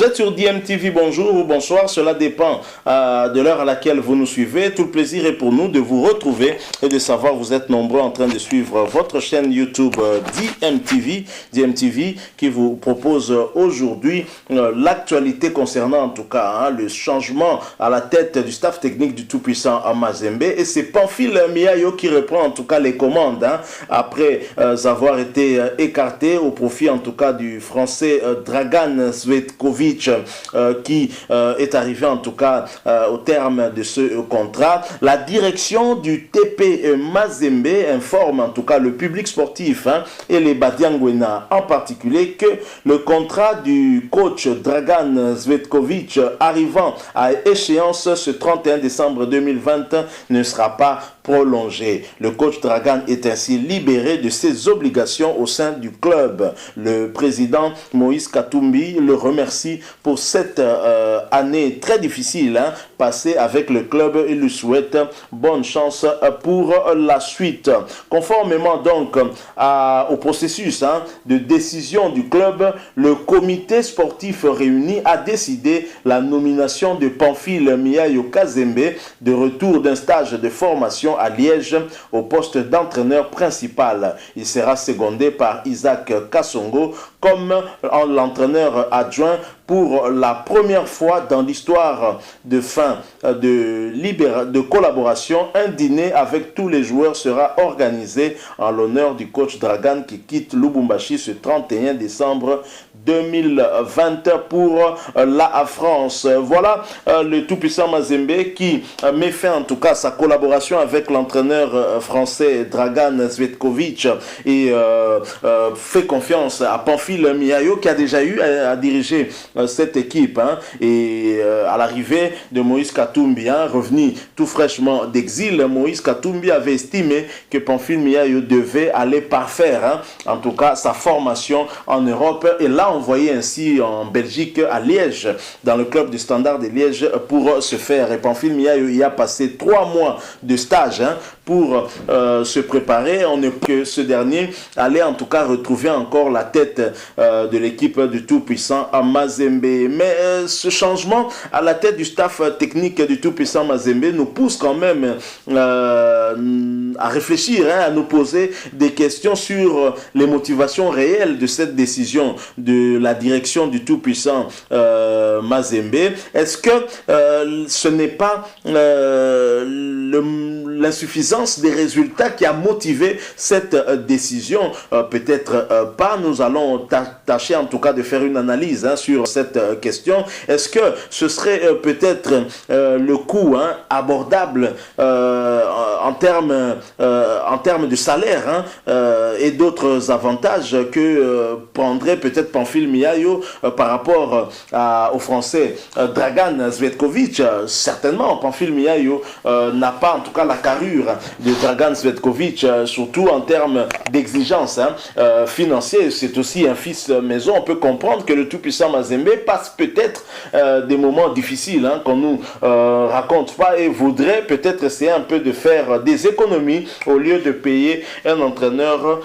êtes sur DMTV, bonjour ou bonsoir, cela dépend de l'heure à laquelle vous nous suivez. Tout le plaisir est pour nous de vous retrouver et de savoir que vous êtes nombreux en train de suivre votre chaîne YouTube DMTV qui vous propose aujourd'hui l'actualité concernant en tout cas le changement à la tête du staff technique du tout-puissant Mazembe. Et c'est Pamphile Miayo qui reprend en tout cas les commandes après avoir été écarté au profit en tout cas du français Dragan Cvetkovic qui est arrivé en tout cas au terme de ce contrat. La direction du TP Mazembe informe en tout cas le public sportif et les Badiangwena en particulier que le contrat du coach Dragan Cvetkovic arrivant à échéance ce 31 décembre 2020 ne sera pas prolongé. Le coach Dragan est ainsi libéré de ses obligations au sein du club. Le président Moïse Katumbi le remercie pour cette année très difficile passée avec le club et lui souhaite bonne chance pour la suite. Conformément donc au processus de décision du club, le comité sportif réuni a décidé la nomination de Pamphile Miayo Kazembe de retour d'un stage de formation à Liège au poste d'entraîneur principal. Il sera secondé par Isaac Kassongo comme l'entraîneur adjoint. Pour la première fois dans l'histoire de fin de collaboration, un dîner avec tous les joueurs sera organisé en l'honneur du coach Dragan qui quitte Lubumbashi ce 31 décembre 2020 pour la France. Voilà le tout-puissant Mazembe qui met fin en tout cas à sa collaboration avec l'entraîneur français Dragan Cvetkovic et fait confiance à Pamphile Miayo qui a déjà eu à diriger cette équipe et à l'arrivée de Moïse Katumbi, revenu tout fraîchement d'exil, Moïse Katumbi avait estimé que Pamphile Miayo devait aller parfaire en tout cas sa formation en Europe et l'a envoyé ainsi en Belgique à Liège dans le club du Standard de Liège pour se faire. Et Pamphile Miayo y a passé 3 mois de stage pour se préparer. On ne peut que ce dernier allait en tout cas retrouver encore la tête de l'équipe du tout-puissant Mazembe. Mais ce changement à la tête du staff technique du tout-puissant Mazembe nous pousse quand même à réfléchir, à nous poser des questions sur les motivations réelles de cette décision de la direction du tout-puissant Mazembe. Est-ce que ce n'est pas l'insuffisance des résultats qui a motivé cette décision? Peut-être pas. Nous allons tâcher en tout cas de faire une analyse sur cette question. Est-ce que ce serait peut-être le coût abordable en termes de salaire et d'autres avantages que prendrait peut-être Pamphile Miayo par rapport au français Dragan Cvetkovic? Certainement, Pamphile Miayo n'a pas en tout cas la carrure de Dragan Cvetkovic, surtout en termes d'exigence financière. C'est aussi un fils maison. On peut comprendre que le tout-puissant Mazembe passe peut-être des moments difficiles qu'on nous raconte pas et voudrait peut-être essayer un peu de faire des économies au lieu de payer un entraîneur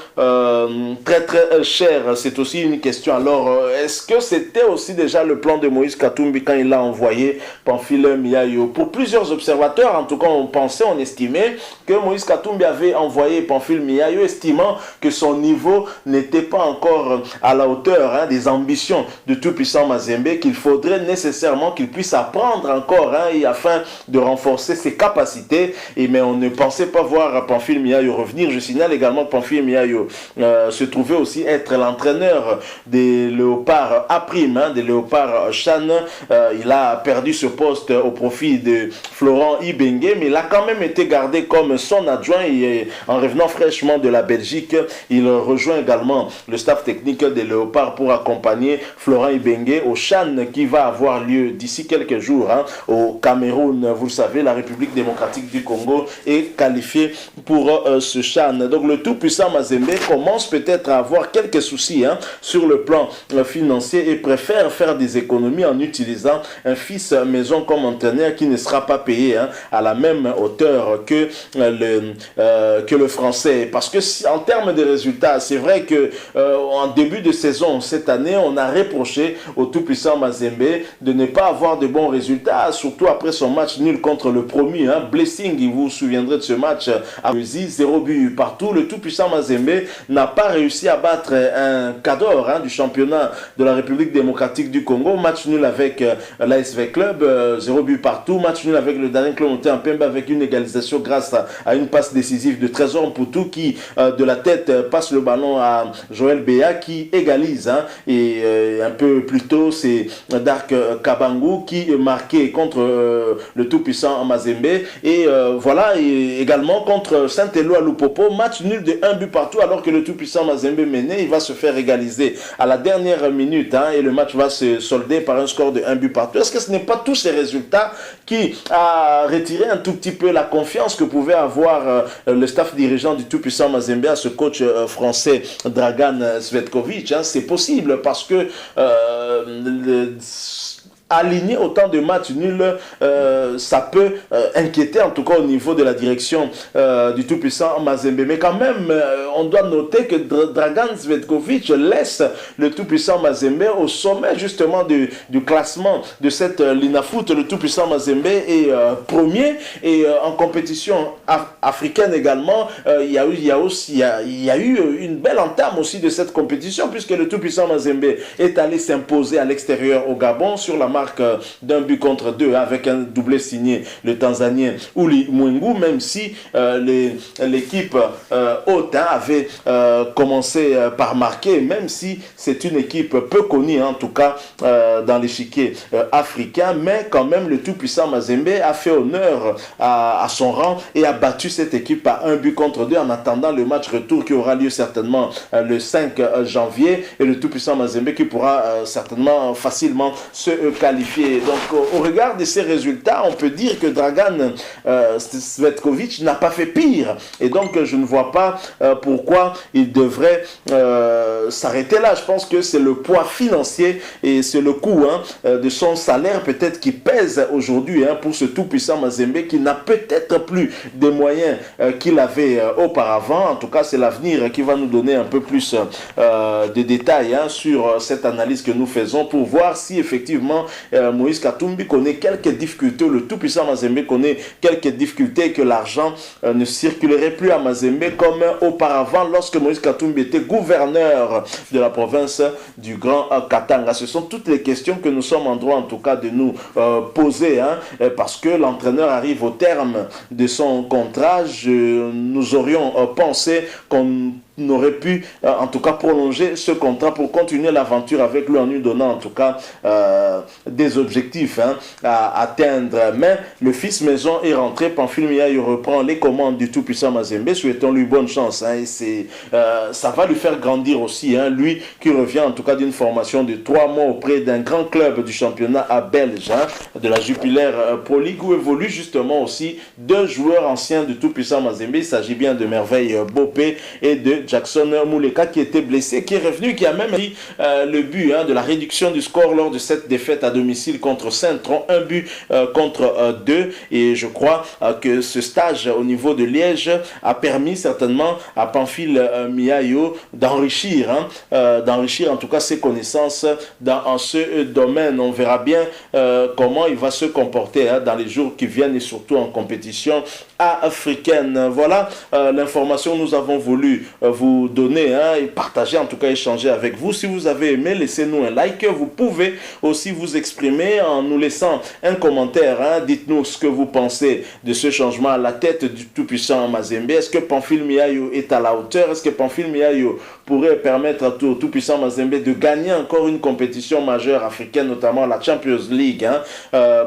très très cher. C'est aussi une question. Alors, est-ce que c'était aussi déjà le plan de Moïse Katumbi quand il a envoyé Pamphile Miayo? Pour plusieurs observateurs, en tout cas, on estimait que Moïse Katumbi avait envoyé Pamphile Miayo, estimant que son niveau n'était pas encore à la hauteur des ambitions de tout-puissant Mazembe, qu'il faudrait nécessairement qu'il puisse apprendre encore et afin de renforcer ses capacités. Mais on ne pensait pas voir Pamphile Miayo revenir. Je signale également que Pamphile Miayo se trouvait aussi être l'entraîneur des Léopards A', des Léopards Chan. Il a perdu ce poste au profit de Florent Ibenge, mais il a quand même été gardé comme son adjoint et en revenant fraîchement de la Belgique, il rejoint également le staff technique des Léopards pour accompagner Florent Ibenge au Chan qui va avoir lieu d'ici quelques jours au Cameroun. Vous le savez, la République démocratique du Congo est qualifiée pour ce Chan. Donc le tout-puissant Mazembe commence peut-être à avoir quelques soucis sur le plan financier et préfère faire des économies en utilisant un fils maison comme entraîneur qui ne sera pas payé à la même hauteur que le Français. Parce que en termes de résultats, c'est vrai que en début de saison, cette année, on a reproché au tout-puissant Mazembe de ne pas avoir de bons résultats, surtout après son match nul contre le promu. Blessing, vous vous souviendrez de ce match à Ruzi, 0 but partout. Le tout-puissant Mazembe n'a pas réussi à battre un cador du championnat de la République démocratique du Congo. Match nul avec l'ASV Club, 0 but partout. Match nul avec le Daring Club en Pembe avec une égalisation grâce à une passe décisive de Trésor Mputu qui de la tête passe le ballon à Joël Béa qui égalise. Et un peu plus tôt, c'est Dark Kabangu qui marquait contre le tout-puissant Mazembe. Et voilà, et également contre Saint-Éloi Lupopo, match nul de 1 but partout alors que le tout-puissant Mazembe menait. Il va se faire égaliser à la dernière minute et le match va se solder par un score de 1 but partout. Est-ce que ce n'est pas tous ces résultats qui a retiré un tout petit peu la confiance que pouvait avoir le staff dirigeant du tout-puissant Mazembe à ce coach français Dragan Cvetkovic? C'est possible parce que aligner autant de matchs nuls, ça peut inquiéter en tout cas au niveau de la direction du tout-puissant Mazembe. Mais quand même, on doit noter que Dragan Cvetkovic laisse le tout-puissant Mazembe au sommet justement du classement de cette Linafoot. Le tout-puissant Mazembe est premier et en compétition africaine également, il y a eu une belle entame aussi de cette compétition puisque le tout-puissant Mazembe est allé s'imposer à l'extérieur au Gabon sur la marque d'un but contre 2 avec un doublé signé le Tanzanien Uli Mwingu, même si l'équipe haute avait commencé par marquer, même si c'est une équipe peu connue en tout cas dans l'échiquier africain, mais quand même le tout-puissant Mazembe a fait honneur à son rang et a battu cette équipe par 1 but contre 2 en attendant le match retour qui aura lieu certainement le 5 janvier et le tout-puissant Mazembe qui pourra certainement facilement se qualifier. Donc au regard de ces résultats, on peut dire que Dragan Cvetkovic n'a pas fait pire et donc je ne vois pas pourquoi il devrait s'arrêter là. Je pense que c'est le poids financier et c'est le coût de son salaire peut-être qui pèse aujourd'hui pour ce tout-puissant Mazembe qui n'a peut-être plus des moyens qu'il avait auparavant. En tout cas, c'est l'avenir qui va nous donner un peu plus de détails sur cette analyse que nous faisons pour voir si effectivement Moïse Katumbi connaît quelques difficultés, le tout-puissant Mazembe connaît quelques difficultés, que l'argent ne circulerait plus à Mazembe comme auparavant lorsque Moïse Katumbi était gouverneur de la province du Grand Katanga. Ce sont toutes les questions que nous sommes en droit en tout cas de nous poser parce que l'entraîneur arrive au terme de son contrat. Nous aurions pensé qu'on n'aurait pu en tout cas prolonger ce contrat pour continuer l'aventure avec lui en lui donnant en tout cas des objectifs à atteindre. Mais le fils maison est rentré, Pamphile Miayo reprend les commandes du tout-puissant Mazembe, souhaitons-lui bonne chance et ça va lui faire grandir aussi, lui qui revient en tout cas d'une formation de 3 mois auprès d'un grand club du championnat belge, de la Jupiler Pro League où évoluent justement aussi 2 joueurs anciens du tout-puissant Mazembe. Il s'agit bien de Merveille Bopé et de Jackson Mouleka qui était blessé, qui est revenu, qui a même pris le but de la réduction du score lors de cette défaite à domicile contre Saint-Tron, 1 but contre 2. Et je crois que ce stage au niveau de Liège a permis certainement à Pamphile Miayo d'enrichir en tout cas ses connaissances dans ce domaine. On verra bien comment il va se comporter dans les jours qui viennent et surtout en compétition africaine. Voilà l'information que nous avons voulu vous donner et partager, en tout cas échanger avec vous. Si vous avez aimé, laissez-nous un like. Vous pouvez aussi vous exprimer en nous laissant un commentaire. Dites-nous ce que vous pensez de ce changement à la tête du tout-puissant Mazembe. Est-ce que Pamphile Miayo est à la hauteur? Est-ce que Pamphile Miayo pourrait permettre à tout-puissant Mazembe de gagner encore une compétition majeure africaine, notamment la Champions League,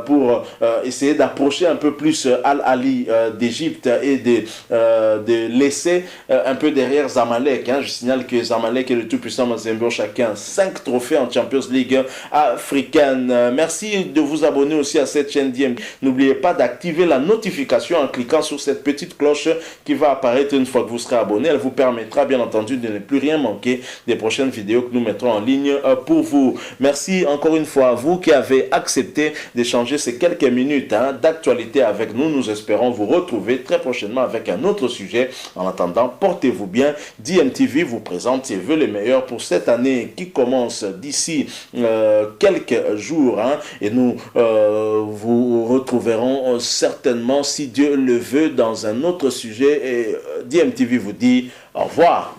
pour essayer d'approcher un peu plus Al-Ali d'Égypte et de laisser un peu derrière Zamalek. Je signale que Zamalek et le tout-puissant Mazembe ont chacun 5 trophées en Champions League africaine. Merci de vous abonner aussi à cette chaîne DM. N'oubliez pas d'activer la notification en cliquant sur cette petite cloche qui va apparaître une fois que vous serez abonné. Elle vous permettra bien entendu de ne plus rien manquer des prochaines vidéos que nous mettrons en ligne pour vous. Merci encore une fois à vous qui avez accepté d'échanger ces quelques minutes d'actualité avec nous. Nous espérons vous retrouver retrouver très prochainement avec un autre sujet. En attendant, portez-vous bien. DMTV vous présente et veut le meilleur pour cette année qui commence d'ici quelques jours. Et nous vous retrouverons certainement, si Dieu le veut, dans un autre sujet. Et DMTV vous dit au revoir.